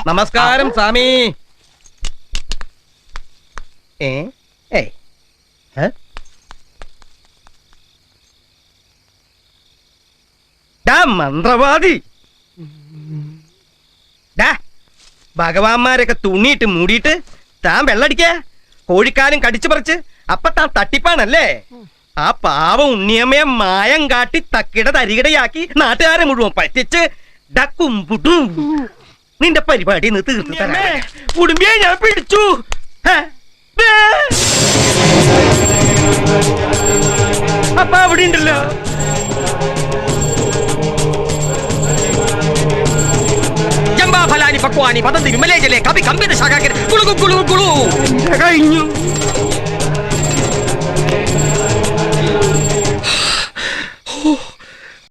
നമസ്കാരം സ്വാമി. മന്ത്രവാദി ഭഗവാന്മാരൊക്കെ തുണിയിട്ട് മൂടിയിട്ട് താൻ വെള്ളടിക്ക കോഴിക്കാലും കടിച്ചു പറിച്ച് അപ്പൊ താൻ തട്ടിപ്പാണല്ലേ. ആ പാവം ഉണ്ണിയമ്മയെ മായം കാട്ടി തക്കിട തരികിടയാക്കി നാട്ടുകാരെ മുഴുവൻ പറ്റിച്ച് ഡക്കുംപുടും നിന്റെ പരിപാടി തീർത്തു തരാ. കുടുംബിയെ ഞാൻ പിടിച്ചു. അപ്പൊ അവിടെ ഉണ്ടല്ലോ ഫലാനി പക്വാനി പദം തിരുമലേ ജലേ കവി കമ്പിത ശാഖാകര കുളു കുളു കുളു കഴിഞ്ഞു.